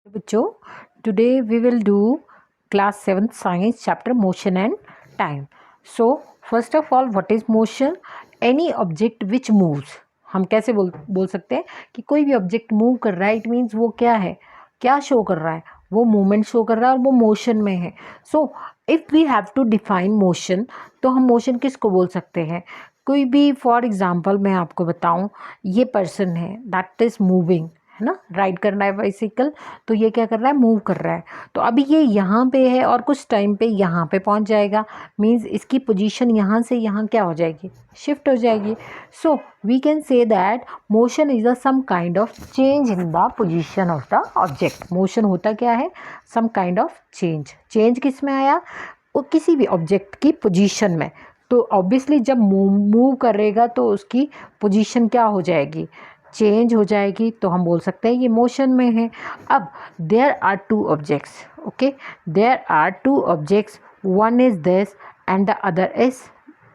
बच्चों, today we will do class 7th science chapter motion and time. So first of all, what is motion? Any object which moves. हम कैसे बोल सकते हैं कि कोई भी ऑब्जेक्ट मूव कर रहा है, इट मीन्स वो क्या है, क्या शो कर रहा है, वो मूवमेंट शो कर रहा है और वो मोशन में है. So if we have to define motion, तो हम मोशन किसको बोल सकते हैं? कोई भी, फॉर एग्जांपल मैं आपको बताऊं, ये पर्सन है, दैट इज़ मूविंग, है ना, राइड कर रहा है बाइसिकल, तो ये क्या कर रहा है, मूव कर रहा है. तो अभी ये यहाँ पे है और कुछ टाइम पे यहाँ पे पहुँच जाएगा, मीन्स इसकी पोजीशन यहाँ से यहाँ क्या हो जाएगी, शिफ्ट हो जाएगी. So we can say that motion is a some kind of change in the position of the object. Motion होता क्या है, some kind of change. Change किस में आया, वो किसी भी ऑब्जेक्ट की पोजीशन में. तो ऑब्वियसली जब मूव करेगा तो उसकी पोजीशन क्या हो जाएगी, चेंज हो जाएगी. तो हम बोल सकते हैं ये मोशन में है. अब there are two objects, okay, there are two objects, one is this and the other is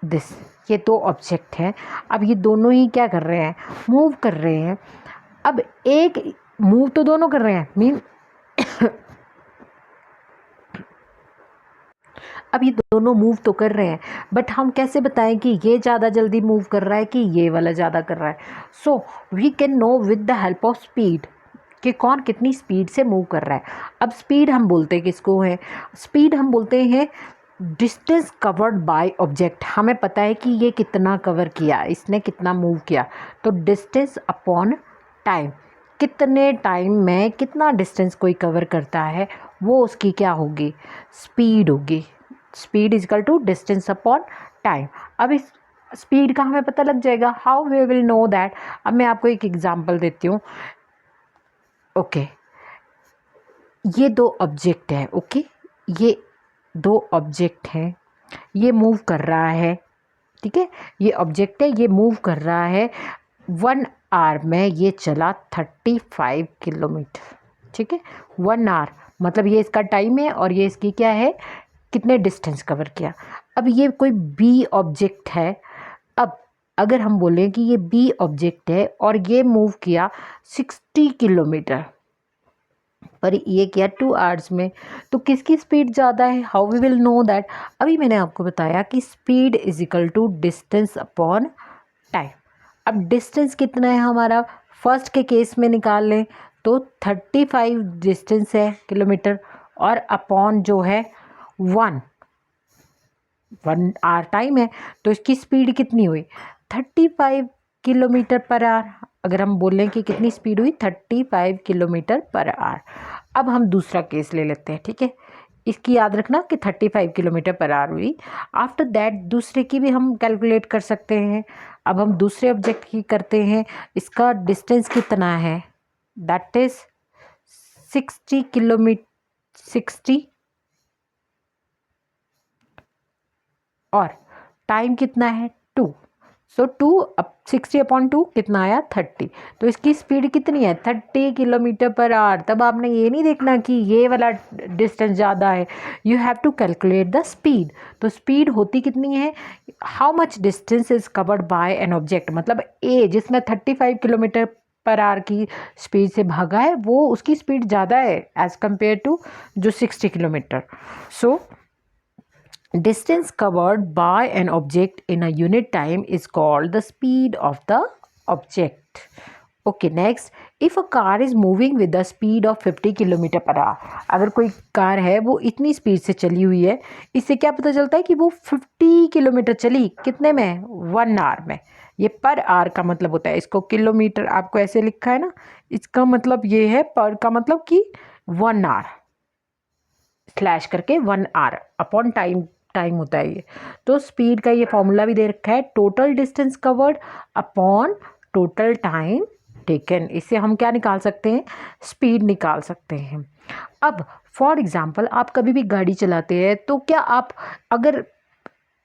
this. ये दो ऑब्जेक्ट हैं. अब ये दोनों ही क्या कर रहे हैं, मूव कर रहे हैं. अब एक मूव तो दोनों कर रहे हैं, मीन अब ये दोनों मूव तो कर रहे हैं, बट हम कैसे बताएं कि ये ज़्यादा जल्दी मूव कर रहा है कि ये वाला ज़्यादा कर रहा है. So we can know with the help of speed कि कौन कितनी स्पीड से मूव कर रहा है. अब स्पीड हम बोलते हैं किसको है, स्पीड हम बोलते हैं डिस्टेंस कवर्ड बाय ऑब्जेक्ट. हमें पता है कि ये कितना कवर किया, इसने कितना मूव किया. तो डिस्टेंस अपॉन टाइम, कितने टाइम में कितना डिस्टेंस कोई कवर करता है, वो उसकी क्या होगी, स्पीड होगी. Speed is equal to distance upon time. अब इस स्पीड का हमें पता लग जाएगा, how we will know that. अब मैं आपको एक एग्जांपल देती हूँ. ओके, ये दो ऑब्जेक्ट है, ओके, ये दो ऑब्जेक्ट हैं, ये मूव कर रहा है, ठीक है, ये ऑब्जेक्ट है, ये मूव कर रहा है. 1 आवर में ये चला 35 किलोमीटर, ठीक है. 1 आवर मतलब ये इसका टाइम है और ये इसकी क्या है, कितने डिस्टेंस कवर किया. अब ये कोई बी ऑब्जेक्ट है. अब अगर हम बोलें कि ये बी ऑब्जेक्ट है और ये मूव किया 60 किलोमीटर, पर ये किया 2 आवर्स में, तो किसकी स्पीड ज़्यादा है, how we will know that. अभी मैंने आपको बताया कि speed is equal to distance upon time. अब डिस्टेंस कितना है हमारा, फर्स्ट के केस में निकाल लें तो 35 डिस्टेंस है किलोमीटर, और अपॉन जो है 1 आवर टाइम है, तो इसकी स्पीड कितनी हुई, 35 किलोमीटर पर आवर. अगर हम बोलें कि कितनी स्पीड हुई, 35 किलोमीटर पर आवर. अब हम दूसरा केस ले लेते हैं, ठीक है. इसकी याद रखना कि 35 किलोमीटर पर आवर हुई. आफ्टर दैट दूसरे की भी हम कैलकुलेट कर सकते हैं. अब हम दूसरे ऑब्जेक्ट की करते हैं. इसका डिस्टेंस कितना है, दैट इज 60 किलोमीटर, 60, और टाइम कितना है 2. सो 2 अब 60 अपॉन 2 कितना आया 30. तो इसकी स्पीड कितनी है 30 किलोमीटर पर आवर. तब आपने ये नहीं देखना कि ये वाला डिस्टेंस ज़्यादा है, you have to calculate the speed. तो स्पीड होती कितनी है, how much distance is covered by an object. मतलब ए जिसने 35 किलोमीटर पर आवर की स्पीड से भागा है, वो उसकी स्पीड ज़्यादा है एज़ कम्पेयर टू जो 60 kilometre. So distance covered by an object in a unit time is called the speed of the object. Okay, next, if a car is moving with the speed of 50 kilometre per hour. अगर कोई car है वो इतनी speed से चली हुई है, इससे क्या पता चलता है कि वो 50 किलोमीटर चली कितने में, 1 आवर में. ये पर आवर का मतलब होता है, इसको किलोमीटर आपको ऐसे लिखा है ना, इसका मतलब ये है, पर का मतलब कि 1 आवर स्लैश करके 1 आवर अपॉन टाइम होता है ये. तो स्पीड का ये फॉर्मूला भी दे रखा है, total distance covered upon total time taken. इससे हम क्या निकाल सकते हैं, स्पीड निकाल सकते हैं. अब फॉर एग्जांपल आप कभी भी गाड़ी चलाते हैं, तो क्या आप अगर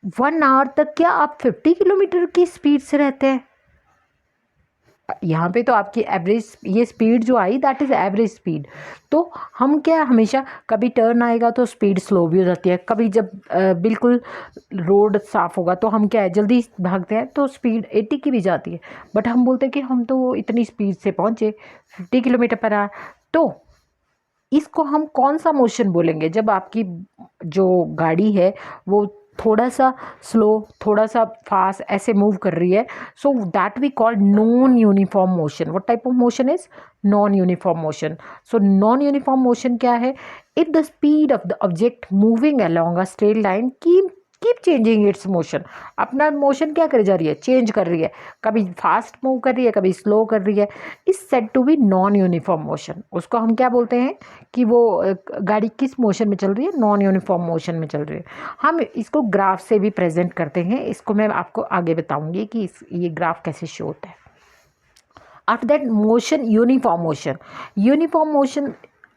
1 आवर तक क्या आप 50 किलोमीटर की स्पीड से रहते हैं. यहाँ पे तो आपकी एवरेज ये स्पीड जो आई दैट इज़ एवरेज स्पीड. तो हम क्या, हमेशा कभी टर्न आएगा तो स्पीड स्लो भी हो जाती है, कभी जब बिल्कुल रोड साफ़ होगा तो हम क्या है जल्दी भागते हैं तो स्पीड 80 की भी जाती है. बट हम बोलते हैं कि हम तो इतनी स्पीड से पहुँचे 50 किलोमीटर पर आवर. तो इसको हम कौन सा मोशन बोलेंगे? जब आपकी जो गाड़ी है वो थोड़ा सा स्लो, थोड़ा सा फास्ट ऐसे मूव कर रही है, so that we call non uniform motion. What type of motion is non uniform motion? So non uniform motion क्या है? If the speed of the object moving along a straight line keep changing its motion. अपना motion क्या कर जा रही है? Change कर रही है. कभी फास्ट मूव कर रही है, कभी स्लो कर रही है. Is said to be non uniform motion. उसको हम क्या बोलते हैं कि वो गाड़ी किस मोशन में चल रही है? नॉन यूनिफॉर्म मोशन में चल रही है. हम इसको ग्राफ से भी प्रेजेंट करते हैं. इसको मैं आपको आगे बताऊंगी कि ये ग्राफ कैसे शो होता है. After that motion, uniform motion. Uniform motion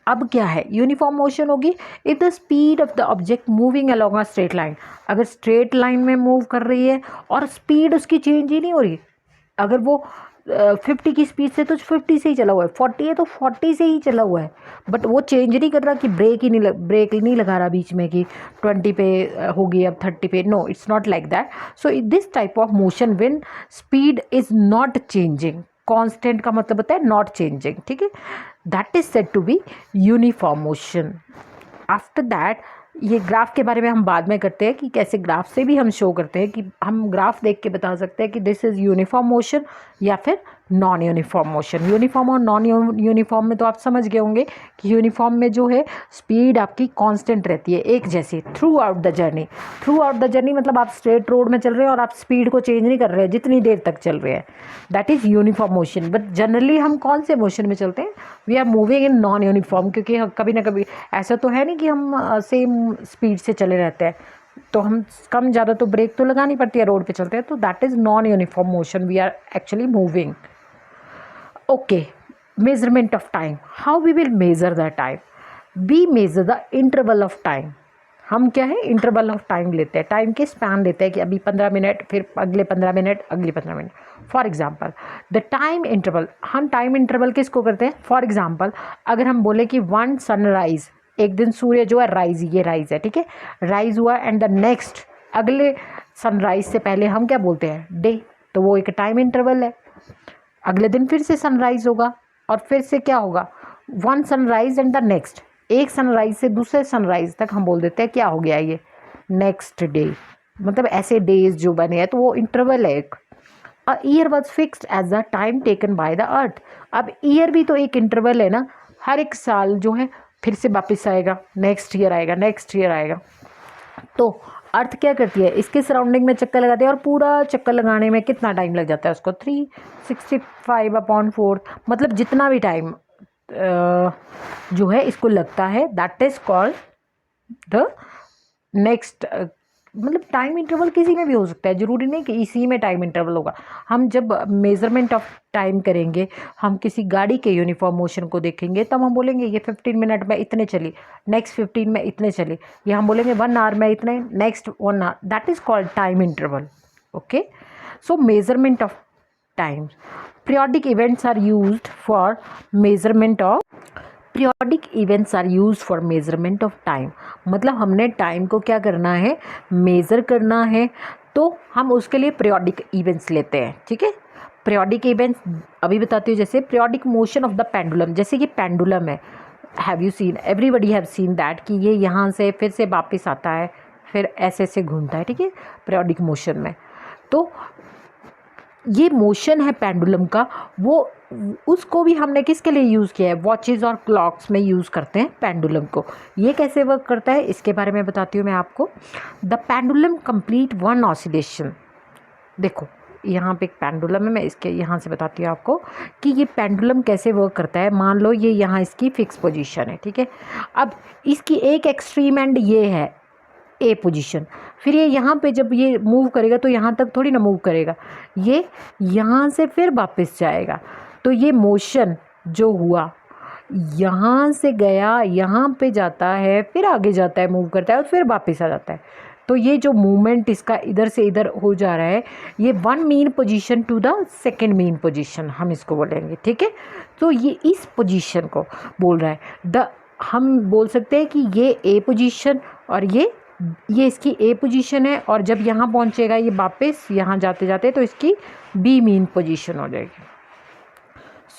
अब क्या है? यूनिफॉर्म मोशन होगी if the speed of the object moving along a straight line. अगर स्ट्रेट लाइन में मूव कर रही है और स्पीड उसकी चेंज ही नहीं हो रही. अगर वो 50 की स्पीड से तो 50 से ही चला हुआ है, 40 है तो 40 से ही चला हुआ है, बट वो चेंज नहीं कर रहा कि ब्रेक नहीं लगा रहा बीच में कि 20 पे होगी अब 30 पे. No, it's not like that. So this type of motion when speed is not changing, constant का मतलब होता है नॉट चेंजिंग. ठीक है, that is said to be uniform motion. After that ये ग्राफ के बारे में हम बाद में करते हैं कि कैसे ग्राफ से भी हम शो करते हैं कि हम ग्राफ देख के बता सकते हैं कि दिस इज़ यूनिफॉर्म मोशन या फिर नॉन यूनिफॉर्म मोशन. यूनिफॉर्म और नॉन यूनिफॉर्म में तो आप समझ गए होंगे कि यूनिफॉर्म में जो है स्पीड आपकी कांस्टेंट रहती है, एक जैसी through out the journey. Through out the journey मतलब आप स्ट्रेट रोड में चल रहे हैं और आप स्पीड को चेंज नहीं कर रहे हैं जितनी देर तक चल रहे हैं. That is uniform motion. But generally हम कौन से मोशन में चलते हैं? We are moving in non uniform, क्योंकि कभी ना कभी ऐसा तो है नहीं कि हम सेम स्पीड से चले रहते हैं, तो हम कम ज़्यादा तो ब्रेक तो लगानी पड़ती है, रोड पे चलते हैं. तो that is non uniform motion. We are actually moving. Okay, measurement of time. How we will measure the time? We measure the interval of time. हम क्या है? इंटरवल ऑफ टाइम लेते हैं, टाइम के स्पैन लेते हैं कि अभी 15 मिनट, फिर अगले 15 मिनट, अगले 15 minute. For example the time interval. हम टाइम इंटरवल किसको करते हैं? फॉर एग्जाम्पल अगर हम बोले कि वन सनराइज, एक दिन सूर्य जो है राइज, ये राइज है, ठीक है, राइज हुआ, एंड द नेक्स्ट अगले सनराइज से पहले हम क्या बोलते हैं? डे. तो वो एक टाइम इंटरवल है. अगले दिन फिर से सनराइज होगा और फिर से क्या होगा? One sunrise and the next. एक सनराइज से दूसरे सनराइज तक हम बोल देते हैं क्या हो गया ये? Next day. मतलब ऐसे डेज जो बने हैं तो वो इंटरवल है एक. A year was fixed as the time taken by the earth. अब ईयर भी तो एक इंटरवल है ना. हर एक साल जो है फिर से वापस आएगा, नेक्स्ट ईयर आएगा, नेक्स्ट ईयर आएगा. तो अर्थ क्या करती है? इसके सराउंडिंग में चक्कर लगाते हैं और पूरा चक्कर लगाने में कितना टाइम लग जाता है उसको? 365/4. मतलब जितना भी टाइम जो है इसको लगता है, that is called the next. मतलब टाइम इंटरवल किसी में भी हो सकता है, ज़रूरी नहीं कि इसी में टाइम इंटरवल होगा. हम जब मेज़रमेंट ऑफ टाइम करेंगे, हम किसी गाड़ी के यूनिफॉर्म मोशन को देखेंगे, तब हम बोलेंगे ये 15 मिनट में इतने चली, नेक्स्ट 15 में इतने चली, या हम बोलेंगे 1 आवर में इतने, next 1 hour. That is called time interval. Okay, so measurement of time. periodic events are used for measurement of periodic events are used for measurement of time. मतलब हमने टाइम को क्या करना है? मेज़र करना है, तो हम उसके लिए periodic events लेते हैं. ठीक है, periodic events अभी बताती हूँ. जैसे periodic motion of the pendulum. जैसे कि पेंडुलम है, have you seen, everybody have seen that कि ये यहाँ से फिर से वापस आता है, फिर ऐसे ऐसे घूमता है. ठीक है, periodic मोशन में. तो ये मोशन है पेंडुलम का, वो उसको भी हमने किसके लिए यूज़ किया है? वॉचेज़ और क्लॉक्स में यूज़ करते हैं पेंडुलम को. ये कैसे वर्क करता है इसके बारे में बताती हूँ मैं आपको. The pendulum complete one oscillation. देखो यहाँ पे एक पेंडुलम है, मैं इसके यहाँ से बताती हूँ आपको कि ये पेंडुलम कैसे वर्क करता है. मान लो ये यहाँ इसकी फिक्स पोजीशन है, ठीक है. अब इसकी एक एक्सट्रीम एंड ये है ए पोजीशन. फिर ये यहाँ पे जब ये मूव करेगा तो यहाँ तक थोड़ी ना मूव करेगा, ये यहाँ से फिर वापस जाएगा. तो ये मोशन जो हुआ, यहाँ से गया, यहाँ पे जाता है, फिर आगे जाता है, मूव करता है और फिर वापस आ जाता है. तो ये जो मूवमेंट इसका इधर से इधर हो जा रहा है, ये one mean position to the second mean position हम इसको बोलेंगे. ठीक है, तो ये इस पोजीशन को बोल रहा है. हम बोल सकते हैं कि ये ए पोजीशन और ये इसकी ए पोजीशन है, और जब यहाँ पहुँचेगा ये वापस यहाँ जाते जाते तो इसकी बी मीन पोजीशन हो जाएगी.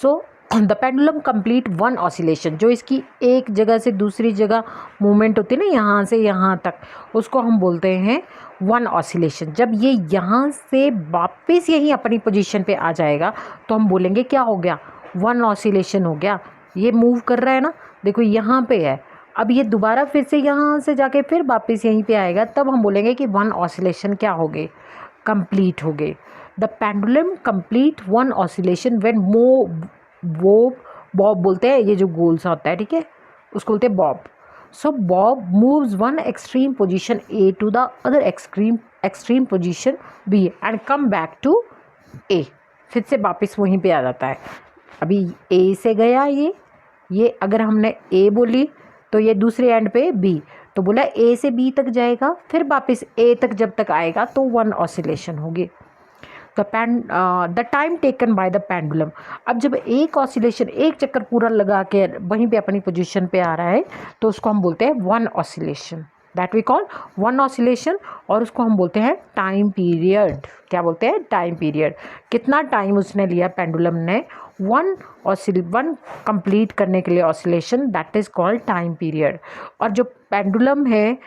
So the pendulum complete one oscillation, जो इसकी एक जगह से दूसरी जगह मूवमेंट होती है ना, यहाँ से यहाँ तक, उसको हम बोलते हैं वन ऑसिलेशन। जब ये यहाँ से वापस यहीं अपनी पोजीशन पे आ जाएगा तो हम बोलेंगे क्या हो गया, वन ऑसिलेशन हो गया। ये मूव कर रहा है ना, देखो यहाँ पे है, अब ये दोबारा फिर से यहाँ से जाके फिर वापस यहीं पे आएगा, तब हम बोलेंगे कि वन ऑसिलेशन क्या हो गए, कंप्लीट हो गए। The pendulum complete one oscillation when Bob बोलते हैं, ये जो गोल सा होता है, ठीक है, उसको बोलते हैं bob. So bob moves one extreme position A to the other extreme position B and come back to A, फिर से वापस वहीं पे आ जाता है। अभी ए से गया ये अगर हमने ए बोली तो ये दूसरे एंड पे बी, तो बोला ए से बी तक जाएगा, फिर वापस ए तक जब तक आएगा तो वन ऑसिलेशन होगी। The time taken by the pendulum, अब जब एक ऑसिलेशन, एक चक्कर पूरा लगा के वहीं पे अपनी पोजीशन पे आ रहा है तो उसको हम बोलते हैं one oscillation, that we call one oscillation. और उसको हम बोलते हैं टाइम पीरियड। क्या बोलते हैं, टाइम पीरियड। कितना टाइम उसने लिया पेंडुलम ने वन कंप्लीट करने के लिए oscillation, that is called time period. और जो पेंडुलम है,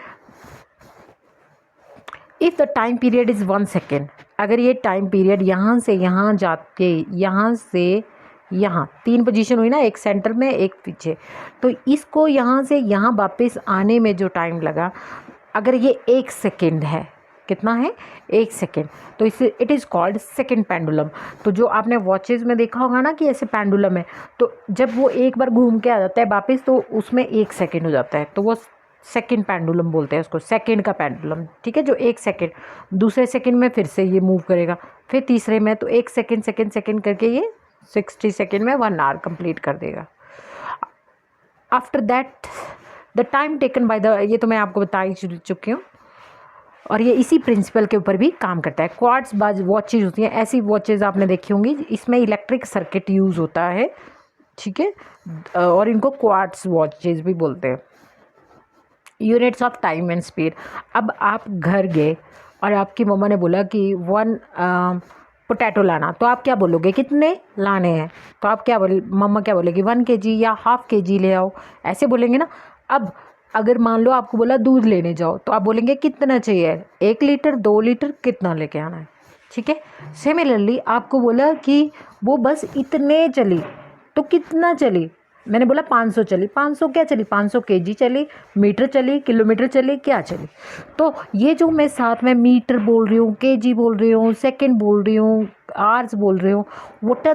if the time period is 1 second, अगर ये टाइम पीरियड यहाँ से यहाँ जाके यहाँ से यहाँ 3 पोजीशन हुई ना, एक सेंटर में एक पीछे, तो इसको यहाँ से यहाँ वापस आने में जो टाइम लगा, अगर ये 1 सेकेंड है, कितना है, 1 सेकेंड, तो इसे it is called second pendulum. तो जो आपने वॉचेज़ में देखा होगा ना कि ऐसे पेंडुलम है, तो जब वो एक बार घूम के आ जाता है वापस तो उसमें 1 सेकेंड हो जाता है, तो वो सेकेंड पेंडुलम बोलते हैं उसको, सेकेंड का पेंडुलम, ठीक है। जो 1 सेकेंड, दूसरे सेकेंड में फिर से ये मूव करेगा, फिर तीसरे में, तो 1 सेकेंड करके ये 60 सेकेंड में 1 आवर कंप्लीट कर देगा। After that the time taken by the, ये तो मैं आपको बता ही चुकी हूँ, और ये इसी प्रिंसिपल के ऊपर भी काम करता है। क्वार्ट्ज बाज वॉचेज होती हैं, ऐसी वॉचेज आपने देखी होंगी, इसमें इलेक्ट्रिक सर्किट यूज़ होता है, ठीक है, और इनको क्वार्ट्ज वॉचेज भी बोलते हैं। Units of time and speed, अब आप घर गए और आपकी मम्मा ने बोला कि 1 पोटैटो लाना, तो आप क्या बोलोगे, कितने लाने हैं, तो आप क्या बोले, मम्मा क्या बोलेगी, 1 kg या ½ kg ले आओ, ऐसे बोलेंगे ना। अब अगर मान लो आपको बोला दूध लेने जाओ, तो आप बोलेंगे कितना चाहिए, 1 लीटर, 2 लीटर, कितना लेके आना है, ठीक है। सिमिलरली आपको बोला कि वो बस इतने चली, तो कितना चली, मैंने बोला 500 चली, 500 क्या चली, 500 kg चली, मीटर चली, किलोमीटर चली, क्या चली। तो ये जो मैं साथ में मीटर बोल रही हूँ, kg बोल रही हूँ, सेकेंड बोल रही हूँ, आवर्स बोल रही हूँ, what are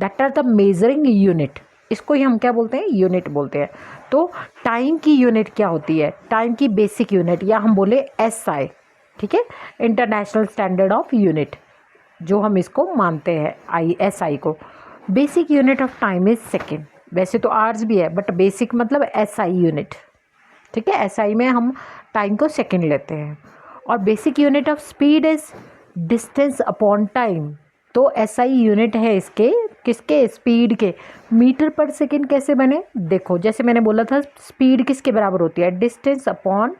that are the measuring unit. इसको ही हम क्या बोलते हैं, यूनिट बोलते हैं। तो टाइम की यूनिट क्या होती है, टाइम की बेसिक यूनिट, या हम बोले SI, ठीक है, इंटरनेशनल स्टैंडर्ड ऑफ यूनिट, जो हम इसको मानते हैं SI को। Basic unit of time is second, वैसे तो आवर्स भी है बट बेसिक मतलब SI यूनिट, ठीक है। SI में हम टाइम को सेकेंड लेते हैं। और basic unit of speed is distance upon time, तो SI यूनिट है इसके, किसके, स्पीड के। मीटर पर सेकेंड कैसे बने, देखो जैसे मैंने बोला था, स्पीड किसके बराबर होती है, डिस्टेंस अपॉन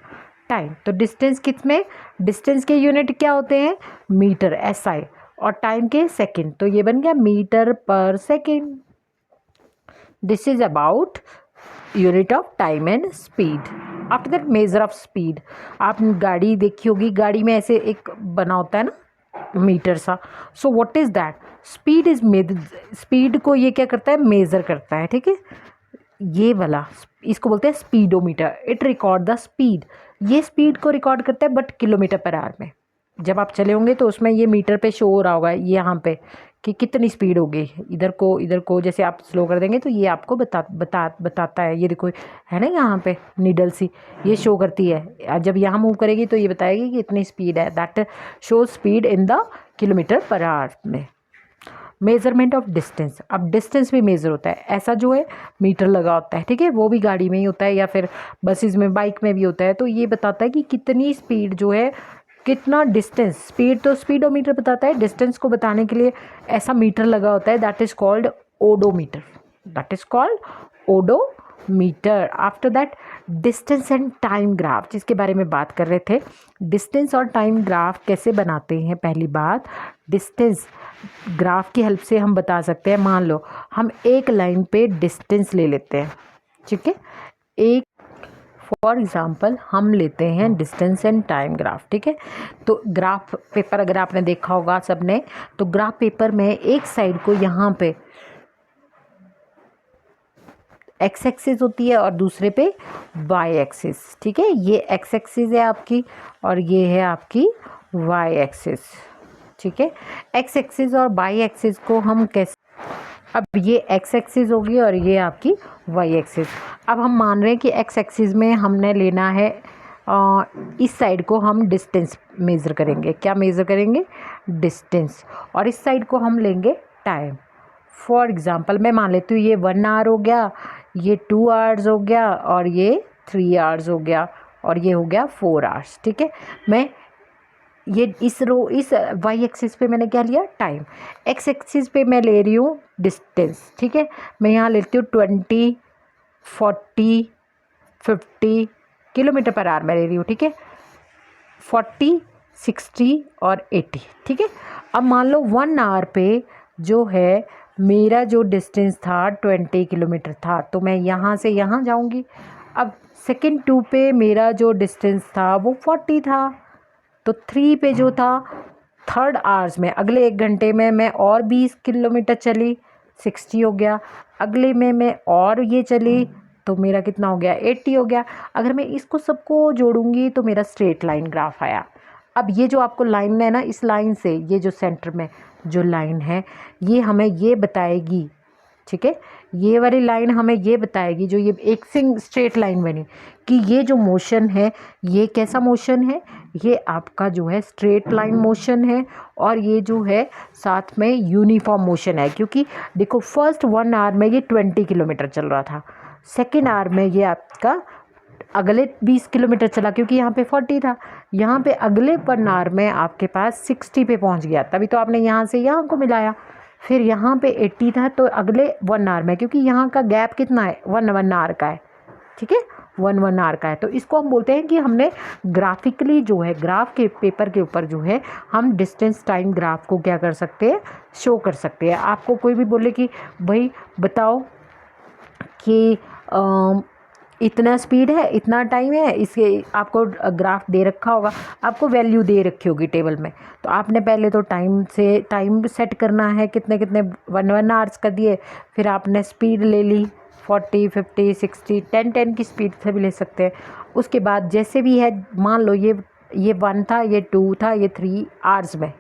टाइम, तो डिस्टेंस किस में, डिस्टेंस के यूनिट क्या होते हैं, मीटर SI, और टाइम के सेकेंड, तो ये बन गया मीटर पर second. This is about unit of time and speed. After that measure of speed, आप गाड़ी देखी होगी, गाड़ी में ऐसे एक बना होता है ना मीटर सा, so what is that, speed is speed को ये क्या करता है, मेज़र करता है, ठीक है। ये वाला इसको बोलते हैं speedometer, it record the speed, ये स्पीड को रिकॉर्ड करता है बट किलोमीटर पर आवर में। जब आप चले होंगे तो उसमें ये मीटर पे शो हो रहा होगा यहाँ पे कि कितनी स्पीड हो गई, इधर को जैसे आप स्लो कर देंगे तो ये आपको बताता है, ये देखो है ना यहाँ पे नीडल सी ये शो करती है, जब यहाँ मूव करेगी तो ये बताएगी कि इतनी स्पीड है, that show speed in the kilometre per hour में। मेजरमेंट ऑफ डिस्टेंस, अब डिस्टेंस भी मेज़र होता है, ऐसा जो है मीटर लगा होता है, ठीक है, वो भी गाड़ी में ही होता है या फिर बसेस में, बाइक में भी होता है, तो ये बताता है कि कितनी स्पीड जो है, कितना डिस्टेंस, स्पीड तो स्पीडोमीटर बताता है, डिस्टेंस को बताने के लिए ऐसा मीटर लगा होता है, that is called odometer, that is called meter. After that distance and time graph, जिसके बारे में बात कर रहे थे। डिस्टेंस और टाइम ग्राफ कैसे बनाते हैं? पहली बात, डिस्टेंस ग्राफ की हेल्प से हम बता सकते हैं। मान लो हम एक लाइन पे डिस्टेंस ले लेते हैं, ठीक है। एक फॉर एग्ज़ाम्पल हम लेते हैं डिस्टेंस एंड टाइम ग्राफ, ठीक है। तो ग्राफ पेपर अगर आपने देखा होगा सबने, तो ग्राफ पेपर में एक साइड को यहाँ पे एक्स एक्सिस होती है और दूसरे पे वाई एक्सिस, ठीक है। ये एक्स एक्सिस है आपकी और ये है आपकी वाई एक्सिस, ठीक है। एक्स एक्सिस और वाई एक्सिस को हम कैसे, अब ये एक्स एक्सिस होगी और ये आपकी वाई एक्सिस। अब हम मान रहे हैं कि एक्स एक्सिस में हमने लेना है इस साइड को हम डिस्टेंस मेज़र करेंगे। क्या मेज़र करेंगे? डिस्टेंस। और इस साइड को हम लेंगे टाइम। फॉर एग्ज़ाम्पल मैं मान लेती हूँ ये 1 आवर हो गया, ये 2 आवर्स हो गया और ये 3 आवर्स हो गया और ये हो गया 4 आवर्स, ठीक है। मैं ये इस वाई एक्सिस पे मैंने क्या लिया? टाइम। एक्स एक्सिस पे मैं ले रही हूँ डिस्टेंस, ठीक है। मैं यहाँ लेती हूँ 20, 40, 50 किलोमीटर पर आवर मैं ले रही हूँ, ठीक है। 40, 60 और 80, ठीक है। अब मान लो 1 आवर पे जो है मेरा जो डिस्टेंस था 20 किलोमीटर था, तो मैं यहाँ से यहाँ जाऊँगी। अब सेकेंड 2 पे मेरा जो डिस्टेंस था वो 40 था, तो 3 पे जो था थर्ड आवर्स में, अगले 1 घंटे में मैं और 20 किलोमीटर चली, 60 हो गया। अगले में मैं और ये चली तो मेरा कितना हो गया? 80 हो गया। अगर मैं इसको सबको जोड़ूंगी तो मेरा स्ट्रेट लाइन ग्राफ आया। अब ये जो आपको लाइन है ना, इस लाइन से ये जो सेंटर में जो लाइन है ये हमें ये बताएगी, ठीक है। ये वाली लाइन हमें ये बताएगी, जो ये एक सिंग स्ट्रेट लाइन बनी, कि ये जो मोशन है ये कैसा मोशन है? ये आपका जो है स्ट्रेट लाइन मोशन है और ये जो है साथ में यूनिफॉर्म मोशन है। क्योंकि देखो फर्स्ट 1 आवर में ये 20 किलोमीटर चल रहा था, सेकेंड आवर में ये आपका अगले 20 किलोमीटर चला, क्योंकि यहाँ पे 40 था। यहाँ पे अगले 1 आवर में आपके पास 60 पे पहुँच गया, तभी तो आपने यहाँ से यहाँ को मिलाया। फिर यहाँ पे 80 था, तो अगले 1 आवर में, क्योंकि यहाँ का गैप कितना है? 1 आवर का है, ठीक है। 1 आवर का है, तो इसको हम बोलते हैं कि हमने ग्राफिकली जो है ग्राफ के पेपर के ऊपर जो है हम डिस्टेंस टाइम ग्राफ को क्या कर सकते हैं? शो कर सकते हैं। आपको कोई भी बोले कि भाई बताओ कि इतना स्पीड है, इतना टाइम है, इसके आपको ग्राफ दे रखा होगा, आपको वैल्यू दे रखी होगी टेबल में। तो आपने पहले तो टाइम सेट करना है, कितने कितने 1 आवर्स का दिए, फिर आपने स्पीड ले ली 40, 50, 60, 10 की स्पीड से भी ले सकते हैं। उसके बाद जैसे भी है, मान लो ये 1 था, ये 2 था, ये 3 आवर्स में,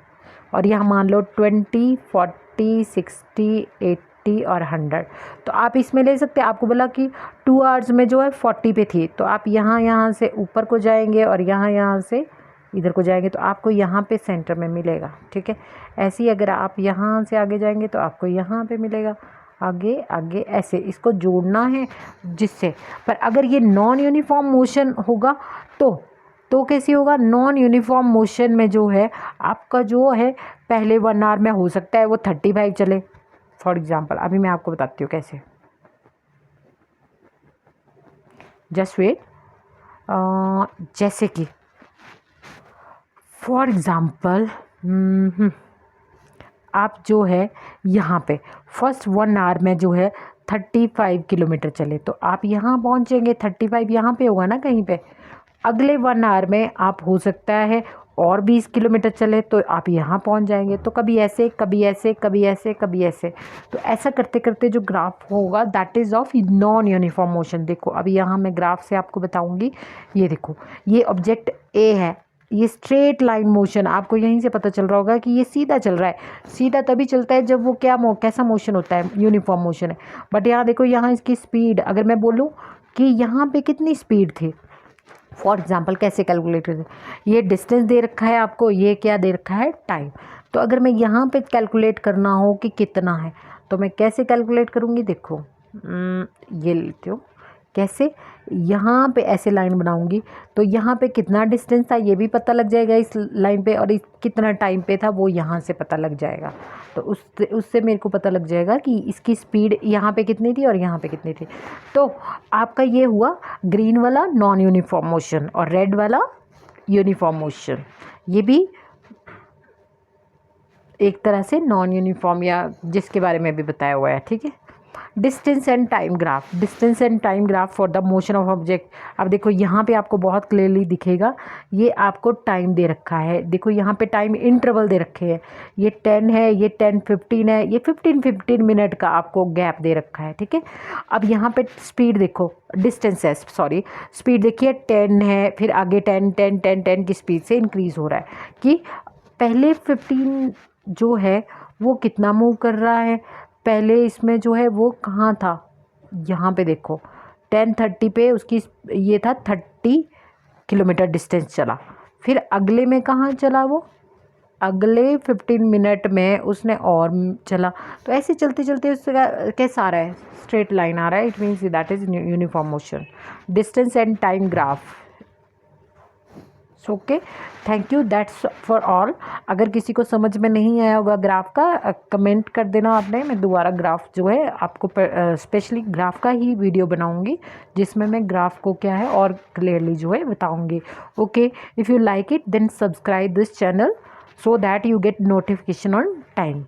और यहाँ मान लो 20, 40, 60, 80 और 100। तो आप इसमें ले सकते हैं। आपको बोला कि 2 आवर्स में जो है 40 पे थी, तो आप यहाँ से ऊपर को जाएंगे और यहाँ से इधर को जाएंगे, तो आपको यहाँ पे सेंटर में मिलेगा, ठीक है। ऐसे ही अगर आप यहाँ से आगे जाएंगे तो आपको यहाँ पे मिलेगा, आगे आगे ऐसे इसको जोड़ना है जिससे। पर अगर ये नॉन यूनिफॉर्म मोशन होगा तो कैसे होगा? नॉन यूनिफॉर्म मोशन में जो है आपका जो है पहले 1 आवर में हो सकता है वो 35 चले। फॉर एग्जांपल अभी मैं आपको बताती हूँ कैसे। Just wait. जैसे कि फॉर एग्जांपल आप जो है यहाँ पे फर्स्ट 1 आवर में जो है 35 किलोमीटर चले, तो आप यहाँ पहुँचेंगे, 35 यहाँ पे होगा ना कहीं पे। अगले 1 आवर में आप हो सकता है और 20 किलोमीटर चले, तो आप यहाँ पहुँच जाएंगे। तो कभी ऐसे, कभी ऐसे, कभी ऐसे, कभी ऐसे, तो ऐसा करते करते जो ग्राफ होगा that is of non uniform motion. देखो अभी यहाँ मैं ग्राफ से आपको बताऊँगी। ये देखो, ये ऑब्जेक्ट ए है, ये स्ट्रेट लाइन मोशन, आपको यहीं से पता चल रहा होगा कि ये सीधा चल रहा है। सीधा तभी चलता है जब वो कैसा मोशन होता है? यूनिफॉर्म मोशन है। बट यहाँ देखो, यहाँ इसकी स्पीड, अगर मैं बोलूँ कि यहाँ पे कितनी स्पीड थी, फॉर एग्जाम्पल कैसे कैलकुलेट करें? ये डिस्टेंस दे रखा है आपको, ये क्या दे रखा है? टाइम। तो अगर मैं यहाँ पे कैलकुलेट करना हो कि कितना है, तो मैं कैसे कैलकुलेट करूँगी? देखो ये लेती हूँ कैसे, यहाँ पे ऐसे लाइन बनाऊंगी तो यहाँ पे कितना डिस्टेंस था ये भी पता लग जाएगा इस लाइन पे, और कितना टाइम पे था वो यहाँ से पता लग जाएगा। तो उससे मेरे को पता लग जाएगा कि इसकी स्पीड यहाँ पे कितनी थी और यहाँ पे कितनी थी। तो आपका ये हुआ ग्रीन वाला नॉन यूनिफॉर्म मोशन और रेड वाला यूनिफॉर्म मोशन। ये भी एक तरह से नॉन यूनिफॉर्म या जिसके बारे में भी बताया हुआ है, ठीक है। Distance and time graph, distance and time graph for the motion of object. अब देखो यहाँ पे आपको बहुत क्लियरली दिखेगा, ये आपको टाइम दे रखा है, देखो यहाँ पे टाइम इंटरवल दे रखे हैं, ये 10 है, ये 10-15 है, ये 15-15 मिनट का आपको गैप दे रखा है, ठीक है। अब यहाँ पे स्पीड देखो, डिस्टेंस है, सॉरी स्पीड देखिए 10 है, फिर आगे 10 की स्पीड से इंक्रीज़ हो रहा है कि पहले 15 जो है वो कितना मूव कर रहा है, पहले इसमें जो है वो कहाँ था, यहाँ पे देखो 10:30 पे उसकी ये था 30 किलोमीटर डिस्टेंस चला, फिर अगले में कहाँ चला वो, अगले 15 मिनट में उसने और चला। तो ऐसे चलते चलते उसका कैसा आ रहा है, स्ट्रेट लाइन आ रहा है, it means that is uniform motion. Distance and time graph. Okay, thank you, that's for all. अगर किसी को समझ में नहीं आया होगा ग्राफ का, कमेंट कर देना आपने, मैं दोबारा ग्राफ जो है आपको स्पेशली ग्राफ का ही वीडियो बनाऊंगी जिसमें मैं ग्राफ को क्या है और क्लियरली जो है बताऊंगी। Okay, if you like it then subscribe this channel so that you get notification on time.